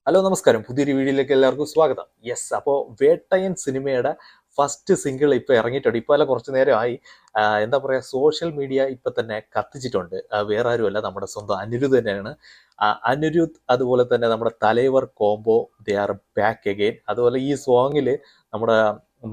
Hello നമസ്കാരം, പുതിയൊരു വീഡിയോയിലേക്ക് എല്ലാവർക്കും സ്വാഗതം. യെസ്, അപ്പോൾ വേട്ടയൻ സിനിമയുടെ ഫസ്റ്റ് സിംഗിൾ ഇപ്പോൾ ഇറങ്ങിയിട്ടുണ്ട്. ഇപ്പോൾ അല്ല, കുറച്ച് നേരമായി. എന്താ പറയുക, സോഷ്യൽ മീഡിയ ഇപ്പം തന്നെ കത്തിച്ചിട്ടുണ്ട്. വേറെ ആരുമല്ല, നമ്മുടെ സ്വന്തം അനിരുദ്ധ് തന്നെയാണ്. അനിരുദ്ധ്, അതുപോലെ തന്നെ നമ്മുടെ Thalaivar combo, they are back again. അതുപോലെ ഈ സോങ്ങിൽ നമ്മുടെ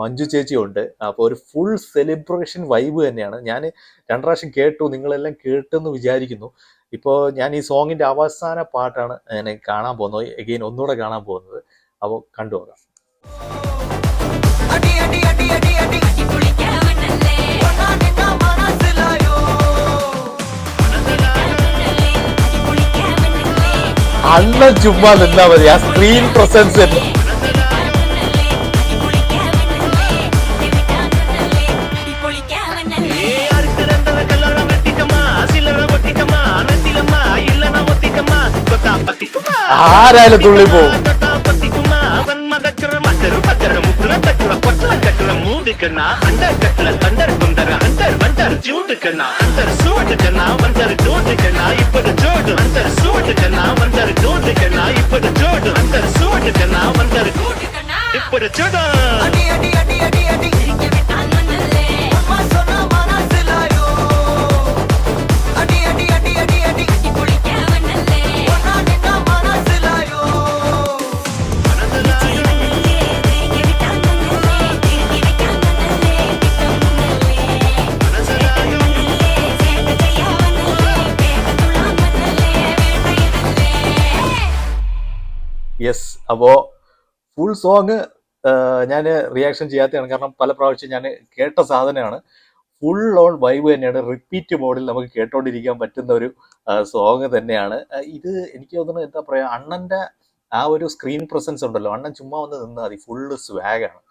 മഞ്ജു ചേച്ചി ഉണ്ട്. അപ്പോൾ ഒരു ഫുൾ സെലിബ്രേഷൻ വൈബ് തന്നെയാണ്. ഞാൻ രണ്ട് പ്രാവശ്യം കേട്ടു, നിങ്ങളെല്ലാം കേട്ടെന്ന് വിചാരിക്കുന്നു. ഇപ്പോൾ ഞാൻ ഈ സോങ്ങിന്റെ അവസാന പാട്ടാണ് ഞാൻ കാണാൻ പോകുന്നത്, എഗെയിൻ ഒന്നുകൂടെ കാണാൻ പോകുന്നത്. അപ്പോൾ കണ്ടു നോക്കാം. അണ്ണൻ ചുമ്മാ നിന്നാ മതി, ആ സ്ക്രീൻ പ്രസൻസ് തന്നെ. ആരായാലും തുള്ളി പോവും. യെസ്, അപ്പോൾ ഫുൾ സോങ് ഞാൻ റിയാക്ഷൻ ചെയ്യാത്തതാണ്, കാരണം പല പ്രാവശ്യം ഞാൻ കേട്ട സാധനമാണ്. ഫുൾ ഓൺ വൈബ് തന്നെയാണ്, റിപ്പീറ്റ് മോഡിൽ നമുക്ക് കേട്ടോണ്ടിരിക്കാൻ പറ്റുന്ന ഒരു സോങ് തന്നെയാണ് ഇത്. എനിക്ക് തോന്നുന്നത്, എന്താ പറയുക, അണ്ണൻ്റെ ആ ഒരു സ്ക്രീൻ പ്രസൻസ് ഉണ്ടല്ലോ, അണ്ണൻ ചുമ്മാ വന്ന് നിന്നാൽ മതി, ഫുള്ള് സ്വാഗാണ്.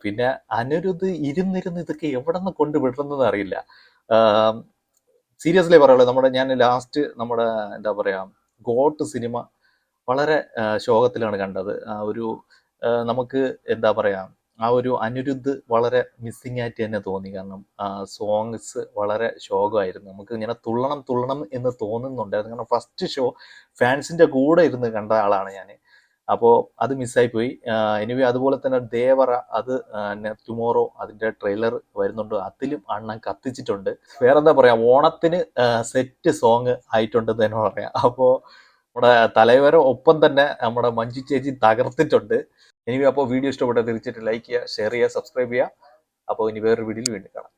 പിന്നെ അനിരുദ്ധ് ഇരുന്നിരുന്ന് ഇതൊക്കെ എവിടെ നിന്ന് കൊണ്ടുവിടുന്നത് അറിയില്ല. സീരിയസ്ലി പറയുള്ളൂ, ഞാൻ ലാസ്റ്റ് നമ്മുടെ എന്താ പറയുക, ഗോട്ട് സിനിമ വളരെ ശോകത്തിലാണ് കണ്ടത്. നമുക്ക് എന്താ പറയാ, ആ ഒരു അനിരുദ്ധ് വളരെ മിസ്സിങ് ആയിട്ട് തന്നെ തോന്നി. കാരണം സോങ്സ് വളരെ ശോകമായിരുന്നു. നമുക്ക് ഇങ്ങനെ തുള്ളണം തുള്ളണം എന്ന് തോന്നുന്നുണ്ടായിരുന്നു. കാരണം ഫസ്റ്റ് ഷോ ഫാൻസിന്റെ കൂടെ ഇരുന്ന് കണ്ട ആളാണ് ഞാൻ. അപ്പോൾ അത് മിസ്സായി പോയി. എനിവേ, അതുപോലെ തന്നെ ദേവറ, അത് ടുമോറോ അതിന്റെ ട്രെയിലർ വരുന്നുണ്ട്, അതിലും അണ്ണൻ കത്തിച്ചിട്ടുണ്ട്. വേറെന്താ പറയാ, ഓണത്തിന് സെറ്റ് സോങ് ആയിട്ടുണ്ടെന്ന് തന്നെ പറയാം. അപ്പോൾ നമ്മുടെ തലവരെ ഒപ്പം തന്നെ നമ്മുടെ മഞ്ജു ചേച്ചി തകർത്തിട്ടുണ്ട്. എനിവേ, അപ്പോൾ വീഡിയോ ഇഷ്ടപ്പെട്ടാൽ തീർച്ചയായിട്ടും ലൈക്ക് ചെയ്യുക, ഷെയർ ചെയ്യുക, സബ്സ്ക്രൈബ് ചെയ്യുക. അപ്പോൾ ഇനി വേറൊരു വീഡിയോയിൽ വീണ്ടും കാണാം.